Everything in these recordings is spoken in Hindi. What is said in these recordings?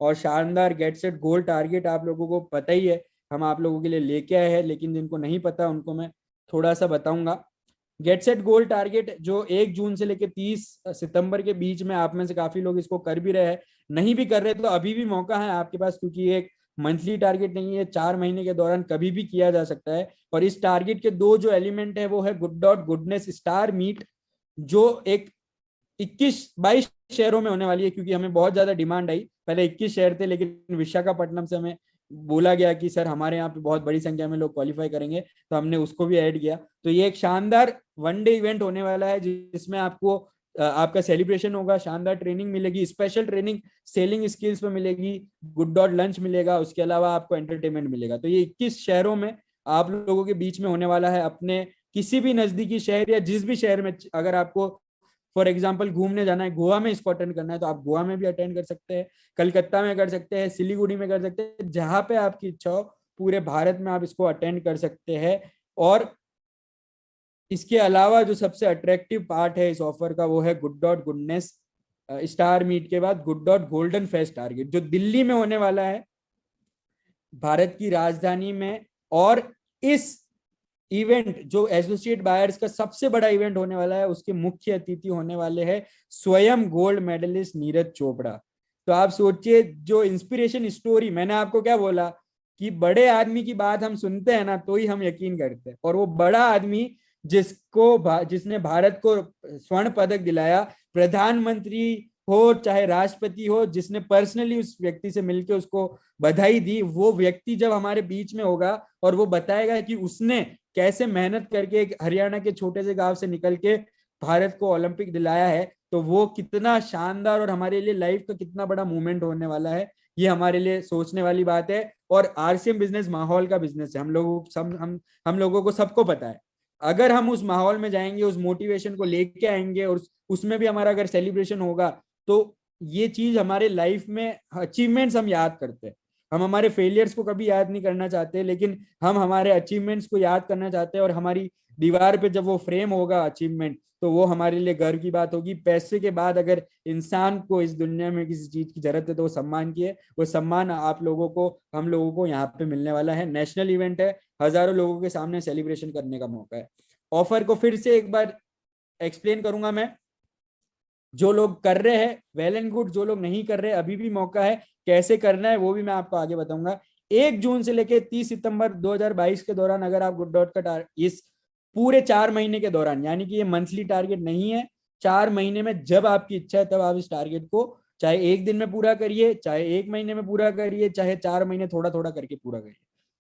और शानदार गेट सेट गोल टारगेट आप लोगों को पता ही है, हम आप लोगों के लिए लेके आए हैं, लेकिन जिनको नहीं पता उनको मैं थोड़ा सा बताऊंगा। गेट सेट गोल टारगेट जो 1 जून से लेकर 30 सितंबर के बीच में, आप में से काफी लोग इसको कर भी रहे हैं, नहीं भी कर रहे तो अभी भी मौका है आपके पास, क्योंकि ये एक मंथली टारगेट नहीं है, 4 महीने के दौरान कभी भी किया जा सकता है। और इस टारगेट के दो जो एलिमेंट है वो है good dot goodness star meet, जो एक 21-22 शहरों में होने वाली है, क्योंकि हमें बहुत ज्यादा डिमांड आई। पहले 21 शहर थे, लेकिन विशाखापट्टनम से हमें बोला गया कि सर हमारे यहाँ पे बहुत बड़ी संख्या में लोग क्वालिफाई करेंगे, तो हमने उसको भी ऐड किया। तो ये एक शानदार 1 डे इवेंट होने वाला है, जिसमें आपको आपका सेलिब्रेशन होगा, शानदार ट्रेनिंग मिलेगी, स्पेशल ट्रेनिंग सेलिंग स्किल्स पे मिलेगी, गुड डॉट लंच मिलेगा, उसके अलावा आपको एंटरटेनमेंट मिलेगा। तो ये 21 शहरों में आप लोगों के बीच में होने वाला है। अपने किसी भी नजदीकी शहर या जिस भी शहर में अगर आपको फॉर एग्जाम्पल घूमने जाना है, गोवा में इसको अटेंड करना है, तो आप गोवा में भी अटेंड कर सकते हैं, कलकत्ता में कर सकते हैं, सिलीगुड़ी में कर सकते हैं, जहां पे आपकी इच्छा हो पूरे भारत में आप इसको अटेंड कर सकते हैं। और इसके अलावा जो सबसे अट्रैक्टिव पार्ट है इस ऑफर का वो है good dot goodness star meet के बाद good dot golden fest target, जो दिल्ली में होने वाला है, भारत की राजधानी में। और इस इवेंट जो एसोसिएट बायर्स का सबसे बड़ा इवेंट होने वाला है, उसके मुख्य अतिथि होने वाले हैं स्वयं गोल्ड मेडलिस्ट नीरज चोपड़ा। तो आप सोचिए, जो इंस्पिरेशन स्टोरी, मैंने आपको क्या बोला कि बड़े आदमी की बात हम सुनते हैं ना तो ही हम यकीन करते हैं, और वो बड़ा आदमी जिसने भारत को स्वर्ण पदक दिलाया, प्रधानमंत्री हो चाहे राष्ट्रपति हो, जिसने पर्सनली उस व्यक्ति से मिलकर उसको बधाई दी, वो व्यक्ति जब हमारे बीच में होगा और वो बताएगा कि उसने कैसे मेहनत करके एक हरियाणा के छोटे से गांव से निकल के भारत को ओलंपिक दिलाया है, तो वो कितना शानदार और हमारे लिए लाइफ का कितना बड़ा मूवमेंट होने वाला है, ये हमारे लिए सोचने वाली बात है। और आरसीएम बिजनेस माहौल का बिजनेस है, हम लोगों को सबको पता है। अगर हम उस माहौल में जाएंगे, उस मोटिवेशन को लेके आएंगे, और उसमें भी हमारा अगर सेलिब्रेशन होगा, तो ये चीज हमारे लाइफ में अचीवमेंट्स हम याद करते हैं। हम हमारे फेलियर्स को कभी याद नहीं करना चाहते, लेकिन हम हमारे अचीवमेंट्स को याद करना चाहते हैं। और हमारी दीवार पे जब वो फ्रेम होगा अचीवमेंट, तो वो हमारे लिए गर्व की बात होगी। पैसे के बाद अगर इंसान को इस दुनिया में किसी चीज की जरूरत है तो वो सम्मान की है, वो सम्मान आप लोगों को, हम लोगों को यहाँ पे मिलने वाला है। नेशनल इवेंट है, हजारों लोगों के सामने सेलिब्रेशन करने का मौका है। ऑफर को फिर से एक बार एक्सप्लेन करूंगा मैं। जो लोग कर रहे हैं वेल एंड गुड, जो लोग नहीं कर रहे अभी भी मौका है। कैसे करना है वो भी मैं आपको आगे बताऊंगा। 1 जून से लेकर 30 सितंबर 2022 के दौरान अगर आप गुड डॉट का इस पूरे 4 महीने के दौरान, यानी कि ये मंथली टारगेट नहीं है, 4 महीने में जब आपकी इच्छा है तब आप इस टारगेट को चाहे 1 दिन में पूरा करिए, चाहे 1 महीने में पूरा करिए, चाहे 4 महीने थोड़ा थोड़ा करके पूरा करिए,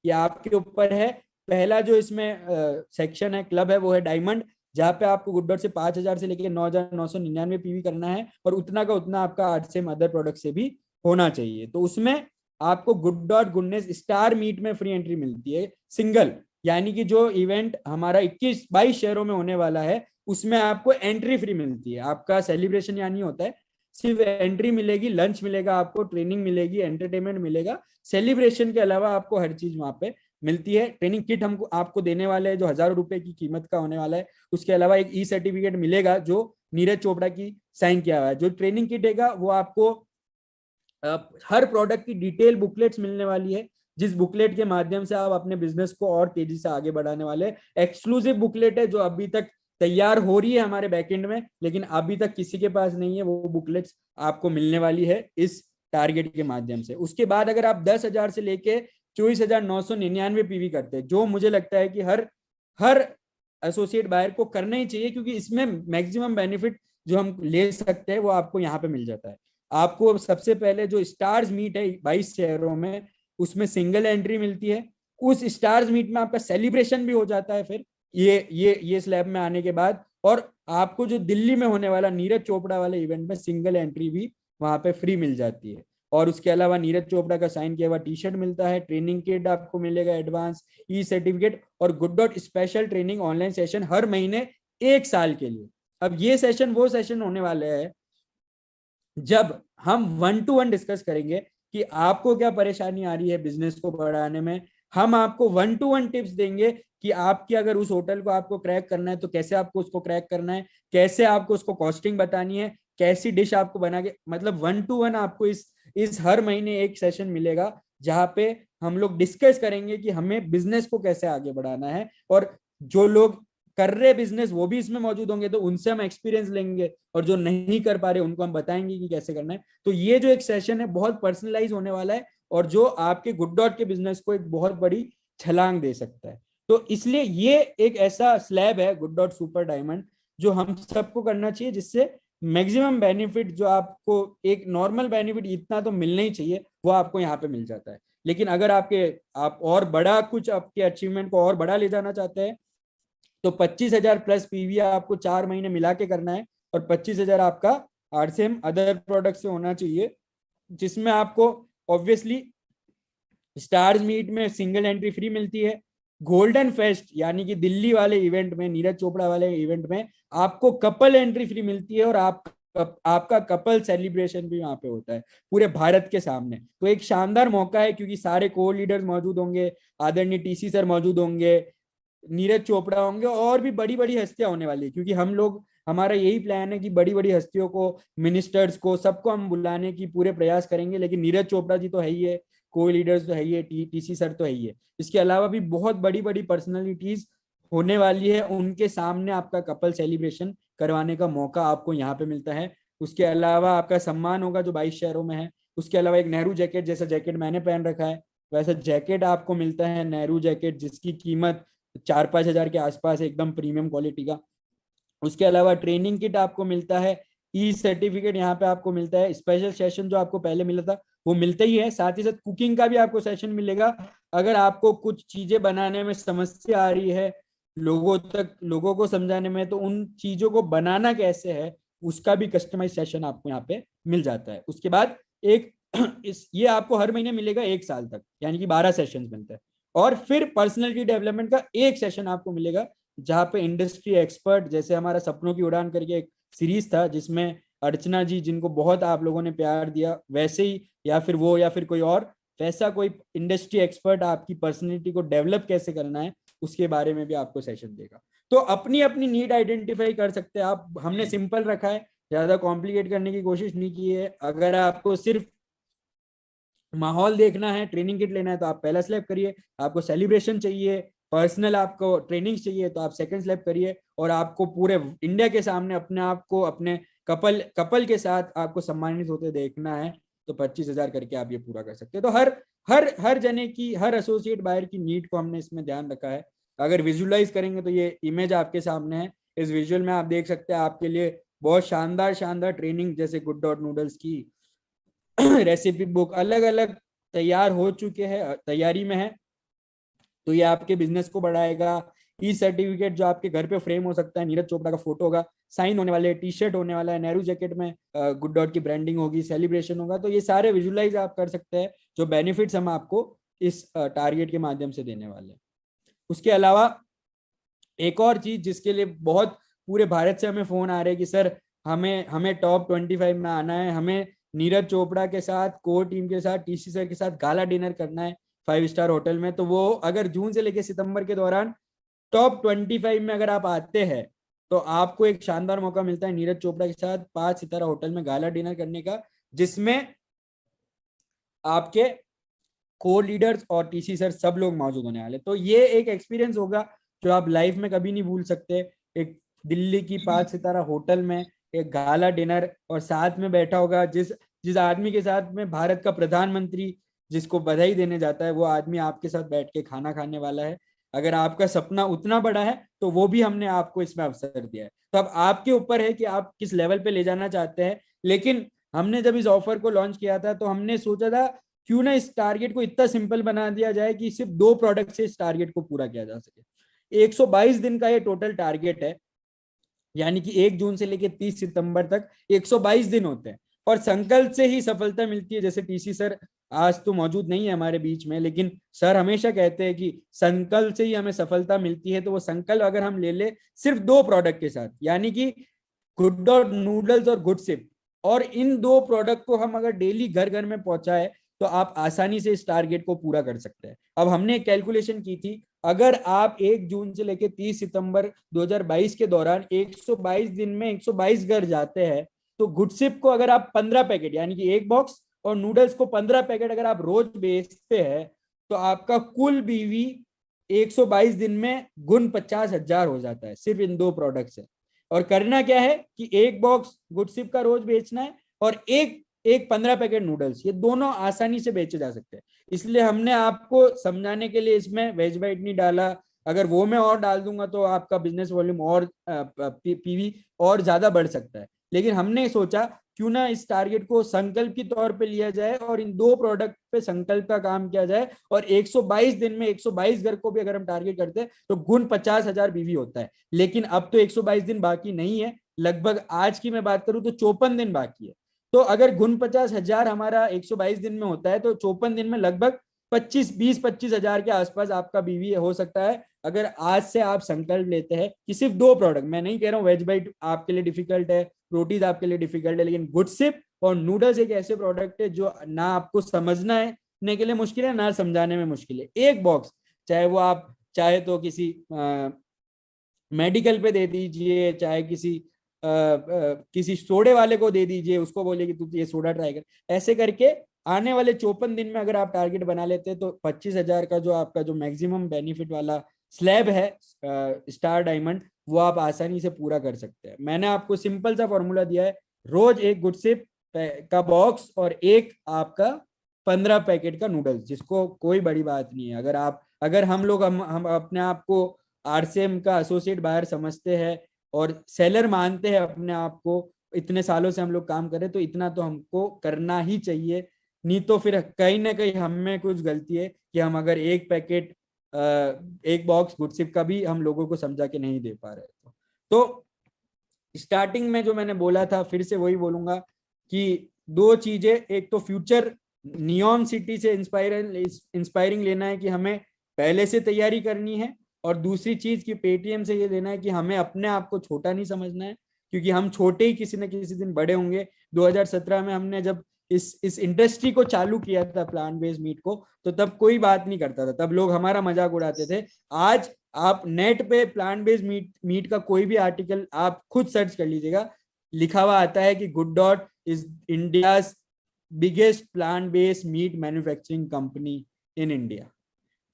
ये आपके ऊपर है। पहला जो इसमें सेक्शन है, क्लब है, वो है डायमंड, जहां पे आपको गुड डॉट से 5,000 से लेकर 9,999 पीवी करना है, और उतना का उतना आपका आरसीएम अदर प्रोडक्ट से भी होना चाहिए। तो उसमें आपको good dot goodness star meet में फ्री एंट्री मिलती है सिंगल, यानी कि जो इवेंट हमारा 21-22 शहरों में होने वाला है, उसमें आपको एंट्री फ्री मिलती है। आपका सेलिब्रेशन यानी होता है, सिर्फ एंट्री मिलेगी, लंच मिलेगा आपको, ट्रेनिंग मिलेगी, एंटरटेनमेंट मिलेगा। सेलिब्रेशन के अलावा आपको हर चीज वहां पे मिलती है। ट्रेनिंग किट हमको आपको देने वाले हैं जो 1,000 रुपए की कीमत का होने वाला है। उसके अलावा एक ई सर्टिफिकेट मिलेगा जो नीरज चोपड़ा की साइन किया हुआ है। जो ट्रेनिंग किट है वो आपको हर प्रोडक्ट की डिटेल बुकलेट्स मिलने वाली है, जिस बुकलेट के माध्यम से आप अपने बिजनेस को और तेजी से आगे बढ़ाने वाले हैं। एक्सक्लूसिव बुकलेट है जो अभी तक तैयार हो रही है हमारे बैकएंड में, लेकिन अभी तक किसी के पास नहीं है। वो बुकलेट्स आपको मिलने वाली है इस टारगेट के माध्यम से। उसके बाद अगर आप 10,000 से लेके 24,999 पीवी करते हैं, जो मुझे लगता है कि हर हर एसोसिएट बायर को करना ही चाहिए, क्योंकि इसमें मैक्सिमम बेनिफिट जो हम ले सकते हैं वो आपको यहाँ पे मिल जाता है। आपको सबसे पहले जो स्टार्स मीट है 22 शहरों में, उसमें सिंगल एंट्री मिलती है। उस स्टार्स मीट में आपका सेलिब्रेशन भी हो जाता है फिर ये स्लैब में आने के बाद। और आपको जो दिल्ली में होने वाला नीरज चोपड़ा वाले इवेंट में सिंगल एंट्री भी वहां पे फ्री मिल जाती है। और उसके अलावा नीरज चोपड़ा का साइन किया हुआ टी शर्ट मिलता है, ट्रेनिंग किट आपको मिलेगा, एडवांस ई सर्टिफिकेट, और good dot special training online session हर महीने 1 साल के लिए। अब ये सेशन वो सेशन होने वाले हैं जब हम 1-to-1 डिस्कस करेंगे कि आपको क्या परेशानी आ रही है बिजनेस को बढ़ाने में। हम आपको 1-to-1 टिप्स देंगे कि आपकी अगर उस होटल को आपको क्रैक करना है तो कैसे आपको उसको क्रैक करना है, कैसे आपको उसको कॉस्टिंग बतानी है, कैसी डिश आपको बना के, मतलब 1-to-1 आपको इस इस हर महीने एक सेशन मिलेगा जहाँ पे हम लोग डिस्कस करेंगे कि हमें बिजनेस को कैसे आगे बढ़ाना है, और जो लोग कर रहे बिजनेस वो भी इसमें मौजूद होंगे, तो उनसे हम एक्सपीरियंस लेंगे, और जो नहीं कर पा रहे उनको हम बताएंगे कि कैसे करना है। तो ये जो एक सेशन है बहुत पर्सनलाइज होने वाला है, और जो आपके गुड डॉट के बिजनेस को एक बहुत बड़ी छलांग दे सकता है। तो इसलिए ये एक ऐसा स्लैब है गुड डॉट सुपर डायमंड जो हम सबको करना चाहिए, जिससे मैक्सिमम बेनिफिट जो आपको एक नॉर्मल बेनिफिट इतना तो मिलना ही चाहिए वो आपको यहाँ पे मिल जाता है। लेकिन अगर आप और बड़ा कुछ आपके अचीवमेंट को और बड़ा ले जाना चाहते हैं तो 25,000 प्लस पीवी आपको 4 महीने मिला के करना है, और 25,000 आपका आरसीएम अदर प्रोडक्ट से होना चाहिए, जिसमें आपको ऑब्वियसली स्टार्स मीट में सिंगल एंट्री फ्री मिलती है। गोल्डन फेस्ट यानी कि दिल्ली वाले इवेंट में, नीरज चोपड़ा वाले इवेंट में आपको कपल एंट्री फ्री मिलती है, और आपका कपल सेलिब्रेशन भी वहां पे होता है पूरे भारत के सामने। तो एक शानदार मौका है, क्योंकि सारे को लीडर्स मौजूद होंगे, आदरणीय टीसी सर मौजूद होंगे, नीरज चोपड़ा होंगे, और भी बड़ी बड़ी हस्तियां होने वाली है। क्योंकि हम लोग, हमारा यही प्लान है कि बड़ी बड़ी हस्तियों को, मिनिस्टर्स को, सबको हम बुलाने की पूरे प्रयास करेंगे। लेकिन नीरज चोपड़ा जी तो है ही है, को लीडर्स तो है ही है, टीसी सर तो है ही है, इसके अलावा भी बहुत बड़ी बड़ी पर्सनैलिटीज होने वाली है, उनके सामने आपका कपल सेलिब्रेशन करवाने का मौका आपको यहाँ पे मिलता है। उसके अलावा आपका सम्मान होगा जो 22 शहरों में है। उसके अलावा एक नेहरू जैकेट, जैसा जैकेट मैंने पहन रखा है वैसा जैकेट आपको मिलता है, नेहरू जैकेट, जिसकी कीमत 4-5 हजार के आसपास है, एकदम प्रीमियम क्वालिटी का। उसके अलावा ट्रेनिंग किट आपको मिलता है, ई सर्टिफिकेट यहाँ पे आपको मिलता है, स्पेशल सेशन जो आपको पहले मिला था वो मिलता ही है, साथ ही साथ कुकिंग का भी आपको सेशन मिलेगा। अगर आपको कुछ चीजें बनाने में समस्या आ रही है, लोगों को समझाने में, तो उन चीजों को बनाना कैसे है उसका भी कस्टमाइज सेशन आपको यहाँ पे मिल जाता है। उसके बाद एक ये आपको हर महीने मिलेगा 1 साल तक, यानी कि 12 सेशन मिलते हैं। और फिर पर्सनैलिटी डेवलपमेंट का एक सेशन आपको मिलेगा, जहाँ पे इंडस्ट्री एक्सपर्ट, जैसे हमारा सपनों की उड़ान करके एक सीरीज था जिसमें अर्चना जी, जिनको बहुत आप लोगों ने प्यार दिया, वैसे ही या फिर वो या फिर कोई और वैसा कोई इंडस्ट्री एक्सपर्ट आपकी पर्सनैलिटी को डेवलप कैसे करना है उसके बारे में भी आपको सेशन देगा। तो अपनी अपनी नीड आइडेंटिफाई कर सकते हैं आप। हमने सिंपल रखा है, ज्यादा कॉम्प्लिकेट करने की कोशिश नहीं की है। अगर आपको सिर्फ माहौल देखना है, ट्रेनिंग किट लेना है, तो आप पहला स्लैब करिए। आपको सेलिब्रेशन चाहिए, पर्सनल आपको ट्रेनिंग चाहिए, तो आप सेकंड स्लैब करिए। और आपको पूरे इंडिया के सामने अपने आप को, अपने कपल के साथ आपको सम्मानित होते देखना है, तो 25,000 करके आप ये पूरा कर सकते हैं। तो हर हर हर जने की, हर एसोसिएट बायर की नीड को हमने इसमें ध्यान रखा है। अगर विजुअलाइज करेंगे तो ये इमेज आपके सामने है, इस विजुअल में आप देख सकते हैं आपके लिए बहुत शानदार शानदार ट्रेनिंग, जैसे गुड डॉट नूडल्स की रेसिपी बुक अलग अलग तैयार हो चुके हैं, तैयारी में है। तो ये आपके बिजनेस को बढ़ाएगा। ई सर्टिफिकेट जो आपके घर पे फ्रेम हो सकता है, नीरज चोपड़ा का फोटो होगा, साइन होने वाले, टी शर्ट होने वाला है, नेहरू जैकेट में गुड डॉट की ब्रांडिंग होगी, सेलिब्रेशन होगा। तो ये सारे विजुअलाइज आप कर सकते हैं, जो बेनिफिट्स हम आपको इस टारगेट के माध्यम से देने वाले हैं। उसके अलावा एक और चीज जिसके लिए बहुत पूरे भारत से हमें फोन आ रहे हैं कि सर हमें हमें टॉप 25 में आना है, हमें नीरज चोपड़ा के साथ, कोर टीम के साथ, टीसी सर के साथ गाला डिनर करना है 5 स्टार होटल में। तो वो अगर जून से लेकर सितंबर के दौरान टॉप 25 में अगर आप आते हैं तो आपको एक शानदार मौका मिलता है नीरज चोपड़ा के साथ 5 सितारा होटल में गाला डिनर करने का, जिसमें आपके कोर लीडर्स और टीसी सर सब लोग मौजूद होने वाले। तो ये एक एक्सपीरियंस होगा जो आप लाइफ में कभी नहीं भूल सकते। एक दिल्ली की 5 सितारा होटल में एक गाला डिनर, और साथ में बैठा होगा जिस जिस आदमी के साथ में भारत का प्रधानमंत्री जिसको बधाई देने जाता है, वो आदमी आपके साथ बैठ के खाना खाने वाला है। अगर आपका सपना उतना बड़ा है तो वो भी हमने आपको इसमें अवसर दिया है। तो अब आपके ऊपर है कि आप किस लेवल पे ले जाना चाहते हैं। लेकिन हमने जब इस ऑफर को लॉन्च किया था तो हमने सोचा था क्यों ना इस टारगेट को इतना सिंपल बना दिया जाए कि सिर्फ 2 प्रोडक्ट से इस टारगेट को पूरा किया जा सके। 122 दिन का ये टोटल टारगेट है, यानी कि 1 जून से लेकर 30 सितंबर तक 122 दिन होते हैं। और संकल्प से ही सफलता मिलती है। जैसे टीसी सर आज तो मौजूद नहीं है हमारे बीच में, लेकिन सर हमेशा कहते हैं कि संकल्प से ही हमें सफलता मिलती है। तो वो संकल्प अगर हम ले ले सिर्फ 2 प्रोडक्ट के साथ, यानी कि गुड डॉट नूडल्स और गुड सिप, और इन 2 प्रोडक्ट को हम अगर डेली घर घर में पहुंचाए तो आप आसानी से इस टारगेट को पूरा कर सकते हैं। अब हमने कैलकुलेशन की थी, अगर आप 1 जून से लेकर 30 सितंबर 2022 के दौरान 122 दिन में 122 घर जाते हैं, तो गुडसिप को अगर आप 15 पैकेट, यानी कि एक बॉक्स और नूडल्स को 15 पैकेट अगर आप रोज बेचते हैं तो आपका कुल बीवी 122 दिन में गुण 50,000 हो जाता है सिर्फ इन दो प्रोडक्ट से। और करना क्या है कि एक बॉक्स गुडसिप का रोज बेचना है और एक एक 15 पैकेट नूडल्स, ये दोनों आसानी से बेचे जा सकते हैं। इसलिए हमने आपको समझाने के लिए इसमें वेज बाइट नहीं डाला। अगर वो मैं और डाल दूंगा तो आपका बिजनेस वॉल्यूम और पीवी और ज्यादा बढ़ सकता है। लेकिन हमने सोचा क्यों ना इस टारगेट को संकल्प के तौर पे लिया जाए और इन दो प्रोडक्ट पे संकल्प का काम किया जाए और 122 दिन में 122 घर को भी अगर हम टारगेट करते हैं तो गुण 50,000 बीवी होता है। लेकिन अब तो 122 दिन बाकी नहीं है, लगभग आज की मैं बात करूं तो 54 दिन बाकी है। तो अगर गुण 50,000 हमारा 122 दिन में होता है तो 54 दिन में लगभग 25,000 के आसपास आपका बीवी हो सकता है। अगर आज से आप संकल्प लेते हैं कि सिर्फ दो प्रोडक्ट, मैं नहीं कह रहा हूँ वेज बाइट आपके लिए डिफिकल्ट है, रोटीज आपके लिए डिफिकल्ट है, लेकिन गुडसिप और नूडल्स एक ऐसे प्रोडक्ट है जो ना आपको समझना है ने के लिए मुश्किल है ना समझाने में मुश्किल है। एक बॉक्स चाहे वो आप चाहे तो किसी मेडिकल पे दे दीजिए, चाहे किसी सोडे वाले को दे दीजिए, उसको बोलिए कि तू ये सोडा ट्राई कर। ऐसे करके आने वाले 54 दिन में अगर आप टारगेट बना लेते हैं तो 25,000 का जो आपका जो मैक्सिमम बेनिफिट वाला स्लैब है स्टार डायमंड, वो आप आसानी से पूरा कर सकते हैं। मैंने आपको सिंपल सा फॉर्मूला दिया है, रोज एक गुडसिप का बॉक्स और एक आपका 15 पैकेट का नूडल्स, जिसको कोई बड़ी बात नहीं है। अगर हम लोग हम अपने आप को आरसीएम का एसोसिएट बायर समझते हैं और सेलर मानते हैं अपने आप को, इतने सालों से हम लोग काम करें तो इतना तो हमको करना ही चाहिए। नहीं तो फिर कहीं ना कहीं हम में कुछ गलती है कि हम अगर एक पैकेट एक बॉक्स गुडसिप का भी हम लोगों को समझा के नहीं दे पा रहे। तो स्टार्टिंग में जो मैंने बोला था फिर से वही बोलूंगा कि दो चीजें, एक तो फ्यूचर नियॉन सिटी से इंस्पायरिंग लेना है कि हमें पहले से तैयारी करनी है, और दूसरी चीज की पेटीएम से ये लेना है कि हमें अपने आप को छोटा नहीं समझना है, क्योंकि हम छोटे ही किसी न किसी दिन बड़े होंगे। 2017 में हमने जब इस इंडस्ट्री को चालू किया था प्लांट बेस्ड मीट को, तो तब कोई बात नहीं करता था, तब लोग हमारा मजाक उड़ाते थे। आज आप नेट पे प्लांट बेस्ड मीट का कोई भी आर्टिकल आप खुद सर्च कर लीजिएगा, लिखा हुआ आता है कि good dot is India biggest plant based meat manufacturing company in India.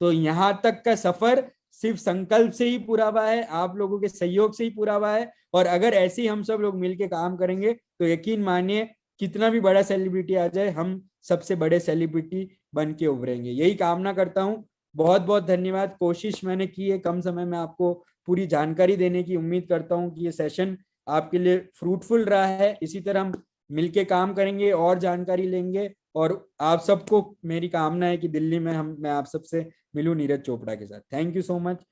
तो यहां तक का सफर सिर्फ संकल्प से ही पूरा हुआ है, आप लोगों के सहयोग से ही पूरा हुआ है। और अगर ऐसे ही हम सब लोग मिलके काम करेंगे तो यकीन मानिए कितना भी बड़ा सेलिब्रिटी आ जाए, हम सबसे बड़े सेलिब्रिटी बन के उभरेंगे। यही कामना करता हूँ। बहुत बहुत धन्यवाद। कोशिश मैंने की है कम समय में आपको पूरी जानकारी देने की। उम्मीद करता हूँ कि ये सेशन आपके लिए फ्रूटफुल रहा है। इसी तरह हम मिलके काम करेंगे और जानकारी लेंगे। और आप सबको मेरी कामना है कि दिल्ली में मैं आप सबसे मिलूं नीरज चोपड़ा के साथ। Thank you so much.